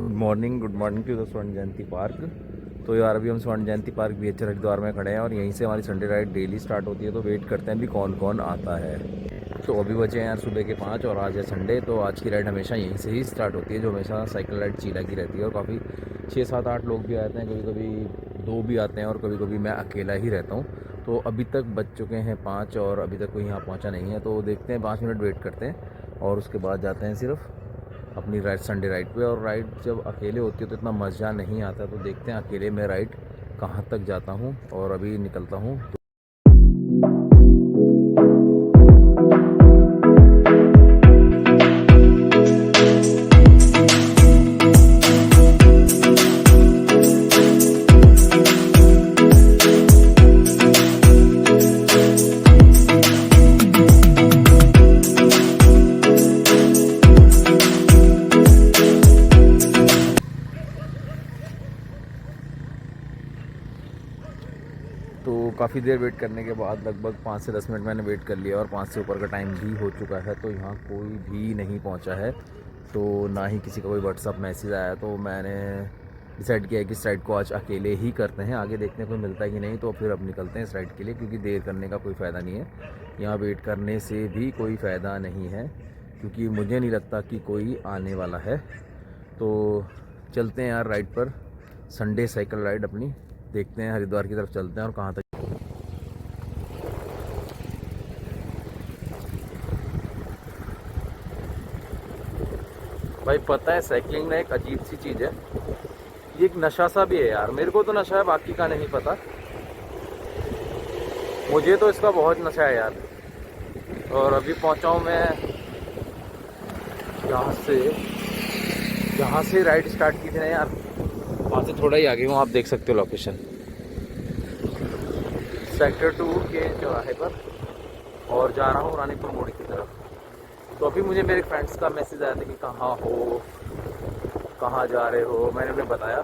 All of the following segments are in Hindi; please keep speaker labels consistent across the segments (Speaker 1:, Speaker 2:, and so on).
Speaker 1: गुड मॉर्निंग टू द स्वर्ण जयंती पार्क। तो यार अभी हम स्वर्ण जयंती पार्क BH हरिद्वार में खड़े हैं और यहीं से हमारी संडे राइड डेली स्टार्ट होती है। तो वेट करते हैं अभी कौन कौन आता है। तो अभी बचे हैं यार सुबह के 5 और आज है संडे। तो आज की राइड हमेशा यहीं से ही स्टार्ट होती है, जो हमेशा साइकिल राइड चीला की रहती है। और काफ़ी 6-7-8 लोग भी आते हैं, कभी कभी 2 भी आते हैं और कभी कभी मैं अकेला ही रहता हूँ। तो अभी तक बज चुके हैं 5 और अभी तक कोई यहाँ पहुँचा नहीं है। तो देखते हैं, 5 मिनट वेट करते हैं और उसके बाद जाते हैं सिर्फ अपनी राइड संडे राइड पे। और राइड जब अकेले होती है तो इतना मज़ा नहीं आता। तो देखते हैं अकेले मैं राइड कहाँ तक जाता हूँ और अभी निकलता हूँ। तो काफ़ी देर वेट करने के बाद लगभग 5 से 10 मिनट मैंने वेट कर लिया और 5 से ऊपर का टाइम भी हो चुका है। तो यहाँ कोई भी नहीं पहुँचा है, तो ना ही किसी का कोई व्हाट्सअप मैसेज आया। तो मैंने डिसाइड किया है कि इस राइड को आज अकेले ही करते हैं। आगे देखते हैं कोई मिलता है कि नहीं, तो फिर अब निकलते हैं इस राइड के लिए, क्योंकि देर करने का कोई फ़ायदा नहीं है। यहाँ वेट करने से भी कोई फ़ायदा नहीं है, क्योंकि मुझे नहीं लगता कि कोई आने वाला है। तो चलते हैं यार राइड पर, संडे साइकिल राइड अपनी। देखते हैं हरिद्वार की तरफ चलते हैं और कहाँ तक। भाई पता है, साइकिलिंग ना एक अजीब सी चीज़ है। ये एक नशा सा भी है यार। मेरे को तो नशा है, बाकी का नहीं पता। मुझे तो इसका बहुत नशा है यार। और अभी पहुंचा हूँ मैं जहाँ से राइड स्टार्ट की थी ना यार, वहाँ से थोड़ा ही आगे हूँ। आप देख सकते हो लोकेशन, सेक्टर 2 के चौराहे पर, और जा रहा हूँ रानीपुर मोड़ की तरफ। तो अभी मुझे मेरे फ्रेंड्स का मैसेज आया था कि कहाँ हो, कहाँ जा रहे हो। मैंने उन्हें बताया,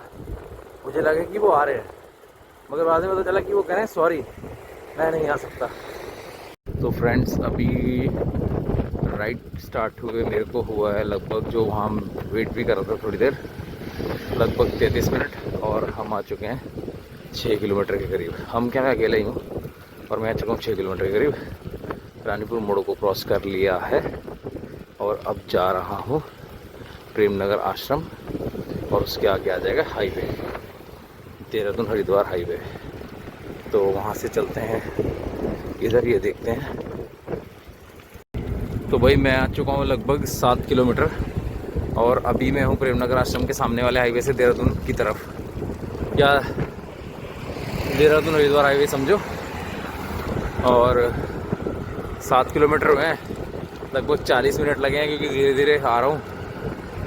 Speaker 1: मुझे लगा कि वो आ रहे हैं, मगर बाद में पता चला कि वो कह रहे हैं सॉरी मैं नहीं आ सकता। तो फ्रेंड्स अभी राइड स्टार्ट हुए मेरे को हुआ है लगभग, जो वहाँ वेट भी कर रहा था थोड़ी देर, लगभग 33 मिनट। और हम आ चुके हैं 6 किलोमीटर के करीब। हम क्या, मैं अकेला ही हूँ और मैं आ चुका हूँ 6 किलोमीटर के करीब। रानीपुर मोड़ को क्रॉस कर लिया है और अब जा रहा हूँ प्रेम नगर आश्रम, और उसके आगे आ जाएगा हाईवे, देहरादून हरिद्वार हाईवे। तो वहाँ से चलते हैं इधर, ये देखते हैं। तो भाई मैं आ चुका हूँ लगभग 7 किलोमीटर और अभी मैं हूँ प्रेम नगर आश्रम के सामने वाले हाईवे से देहरादून की तरफ, या देहरादून हरिद्वार हाईवे समझो। और 7 किलोमीटर हुए हैं, लगभग 40 मिनट लगे हैं, क्योंकि धीरे धीरे आ रहा हूँ।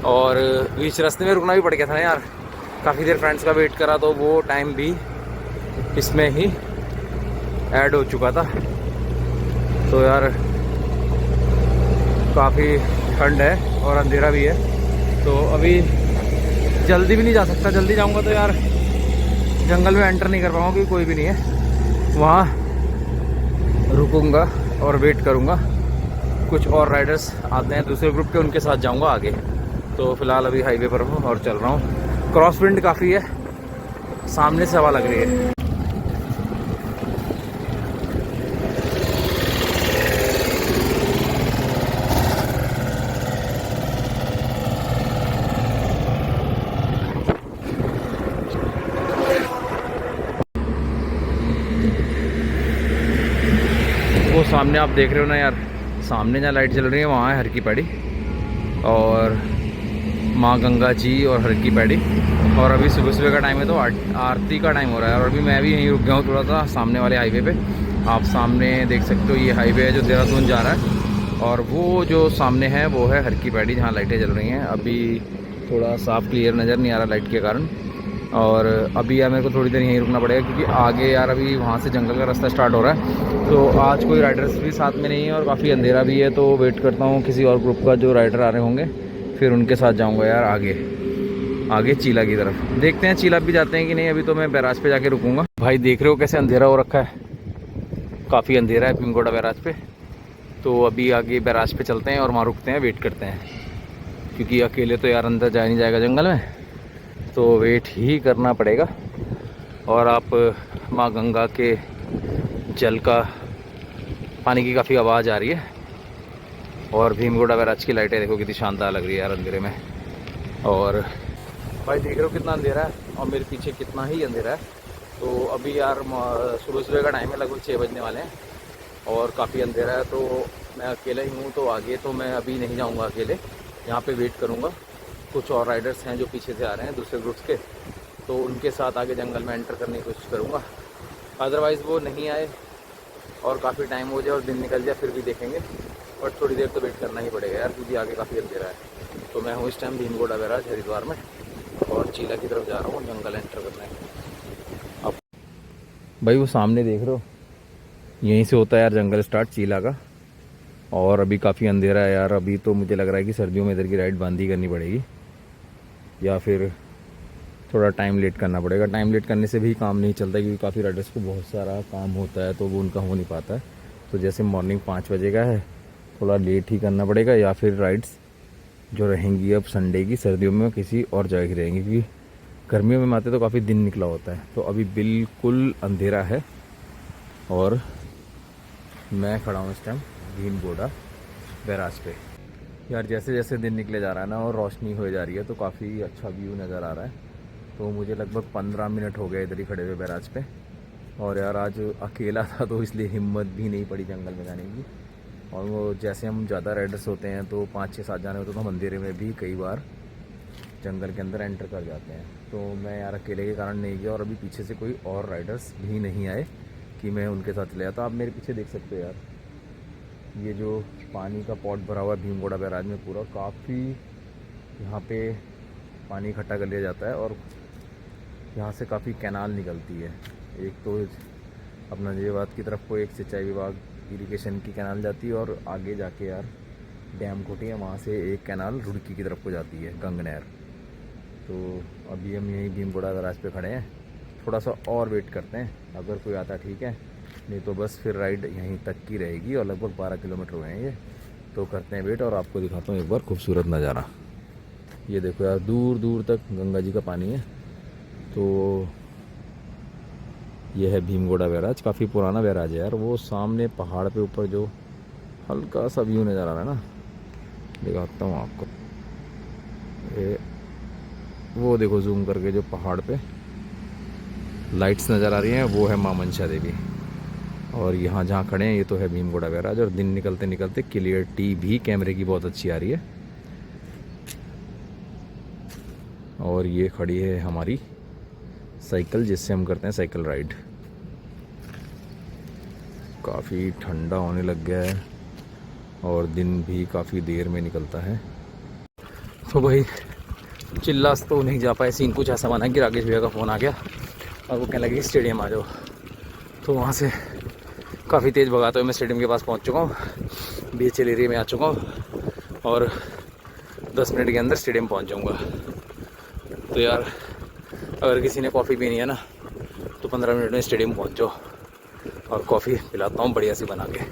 Speaker 1: और बीच रास्ते में रुकना भी पड़ गया था ना यार, काफ़ी देर फ्रेंड्स का वेट करा, तो वो टाइम भी इसमें ही ऐड हो चुका था। तो यार काफ़ी ठंड है और अंधेरा भी है, तो अभी जल्दी भी नहीं जा सकता। जल्दी जाऊँगा तो यार जंगल में एंटर नहीं कर पाऊँगा, क्योंकि कोई भी नहीं है वहाँ। रुकूंगा और वेट करूँगा, कुछ और राइडर्स आते हैं दूसरे ग्रुप के, उनके साथ जाऊंगा आगे। तो फिलहाल अभी हाईवे पर हूँ और चल रहा हूँ। क्रॉस विंड काफ़ी है, सामने से हवा लग रही है। वो सामने आप देख रहे हो ना यार, सामने जहाँ लाइट जल रही है वहाँ है हर की पैड़ी और माँ गंगा जी और हर की पैड़ी। और अभी सुबह सुबह का टाइम है, तो आरती का टाइम हो रहा है। और अभी मैं भी यहीं रुक गया हूँ थोड़ा सा सामने वाले हाईवे पे। आप सामने देख सकते हो, ये हाईवे है जो देहरादून जा रहा है, और वो जो सामने है वो है हर की पैड़ी, जहाँ लाइटें जल रही हैं। अभी थोड़ा साफ क्लियर नज़र नहीं आ रहा लाइट के कारण। और अभी यार मेरे को थोड़ी देर यहीं रुकना पड़ेगा, क्योंकि आगे यार अभी वहाँ से जंगल का रास्ता स्टार्ट हो रहा है। तो आज कोई राइडर्स भी साथ में नहीं है और काफ़ी अंधेरा भी है। तो वेट करता हूँ किसी और ग्रुप का जो राइडर आ रहे होंगे, फिर उनके साथ जाऊँगा यार आगे चीला की तरफ। देखते हैं चीला भी जाते हैं कि नहीं। अभी तो मैं बैराज पे जाके रुकूंगा। भाई देख रहे हो कैसे अंधेरा हो रखा है, काफ़ी अंधेरा है पिंगोड़ा बैराज पे। तो अभी आगे बैराज पे चलते हैं और वहाँ रुकते हैं, वेट करते हैं, क्योंकि अकेले तो यार अंदर जा नहीं जाएगा जंगल में। तो वेट ही करना पड़ेगा। और आप माँ गंगा के जल का पानी की काफ़ी आवाज़ आ रही है। और भीमगोड़ा बैराज की लाइटें देखो कितनी शानदार लग रही है यार अंधेरे में। और भाई देख रहे हो कितना अंधेरा है और मेरे पीछे कितना ही अंधेरा है। तो अभी यार सुबह सुबह का टाइम है, लगभग 6 बजने वाले हैं और काफ़ी अंधेरा है। तो मैं अकेला ही हूँ, तो आगे तो मैं अभी नहीं जाऊँगा अकेले, यहाँ पे वेट करूँगा। कुछ और राइडर्स हैं जो पीछे से आ रहे हैं दूसरे ग्रुप्स के, तो उनके साथ आगे जंगल में एंटर करने की कोशिश करूँगा। अदरवाइज़ वो नहीं आए और काफ़ी टाइम हो जाए और दिन निकल जाए फिर भी देखेंगे, बट थोड़ी देर तो वेट करना ही पड़ेगा यार, क्योंकि आगे काफ़ी अंधेरा है। तो मैं हूँ इस टाइम भीमगोड़ा बैराज हरिद्वार में और चीला की तरफ जा रहा हूँ जंगल एंटर करने। अब भाई वो सामने देख रहे हो, यहीं से होता है यार जंगल स्टार्ट चीला का। और अभी काफ़ी अंधेरा है यार। अभी तो मुझे लग रहा है कि सर्दियों में इधर की राइड बंद ही करनी पड़ेगी या फिर थोड़ा टाइम लेट करना पड़ेगा। टाइम लेट करने से भी काम नहीं चलता, क्योंकि काफ़ी राइडर्स को बहुत सारा काम होता है तो वो उनका हो नहीं पाता है। तो जैसे मॉर्निंग 5 बजे का है, थोड़ा लेट ही करना पड़ेगा, या फिर राइड्स जो रहेंगी अब संडे की सर्दियों में किसी और जगह की रहेंगी, क्योंकि गर्मियों में आते तो काफ़ी दिन निकला होता है। तो अभी बिल्कुल अंधेरा है और मैं खड़ा हूँ इस टाइम भीमगोड़ा बैराज पे। यार जैसे जैसे दिन निकले जा रहा है ना और रोशनी हो जा रही है, तो काफ़ी अच्छा व्यू नज़र आ रहा है। तो मुझे लगभग 15 मिनट हो गए इधर ही खड़े हुए बैराज पे। और यार आज अकेला था तो इसलिए हिम्मत भी नहीं पड़ी जंगल में जाने की। और वो जैसे हम ज़्यादा राइडर्स होते हैं तो 5, 6, 7 जाने होते तो हम अंधेरे में भी कई बार जंगल के अंदर एंटर कर जाते हैं। तो मैं यार अकेले के कारण नहीं गया और अभी पीछे से कोई और राइडर्स भी नहीं आए कि मैं उनके साथ ले आता। आप मेरे पीछे देख सकते हो यार, ये जो पानी का पॉट भरा हुआ है भीमगोड़ा बैराज में पूरा, काफ़ी यहाँ पे पानी इकट्ठा कर लिया जाता है और यहाँ से काफ़ी कैनाल निकलती है। एक तो अपना जेवात की तरफ को एक सिंचाई विभाग इरिगेशन की कैनाल जाती है और आगे जाके यार डैम खोटी है, वहाँ से एक कैनाल रुड़की की तरफ को जाती है गंगनहर। तो अभी हम यहीं भीमगोड़ा बैराज पे खड़े हैं, थोड़ा सा और वेट करते हैं, अगर कोई आता ठीक है, नहीं तो बस फिर राइड यहीं तक की रहेगी। और लगभग 12 किलोमीटर हुए हैं ये, तो करते हैं वेट और आपको दिखाता हूँ एक बार खूबसूरत नज़ारा। ये देखो यार दूर दूर तक गंगा जी का पानी है। तो यह है भीमगोड़ा बैराज, काफ़ी पुराना बैराज है यार। वो सामने पहाड़ पे ऊपर जो हल्का सा व्यू नज़र आ रहा है ना, दिखाता हूँ आपको। वो देखो जूम करके जो पहाड़ पे लाइट्स नज़र आ रही हैं, वो है माँ मनसा देवी। और यहाँ जहाँ खड़े हैं ये तो है भीमगोड़ा बैराज। और दिन निकलते निकलते क्लियरिटी भी कैमरे की बहुत अच्छी आ रही है। और ये खड़ी है हमारी साइकिल, जिससे हम करते हैं साइकिल राइड। काफ़ी ठंडा होने लग गया है और दिन भी काफ़ी देर में निकलता है। तो भाई चिल्लास तो नहीं जा पाए, सीन कुछ ऐसा बना कि राकेश भैया का फ़ोन आ गया और वो कहने लगे स्टेडियम आ जाओ। तो वहाँ से काफ़ी तेज़ भगाते हुए मैं स्टेडियम के पास पहुँच चुका हूँ, BHL एरिया में आ चुका हूँ और 10 मिनट के अंदर स्टेडियम पहुँच जाऊँगा। तो यार अगर किसी ने कॉफ़ी पीनी है ना, तो 15 मिनट में स्टेडियम पहुँच जाओ और कॉफ़ी पिलाता हूँ बढ़िया सी बना के।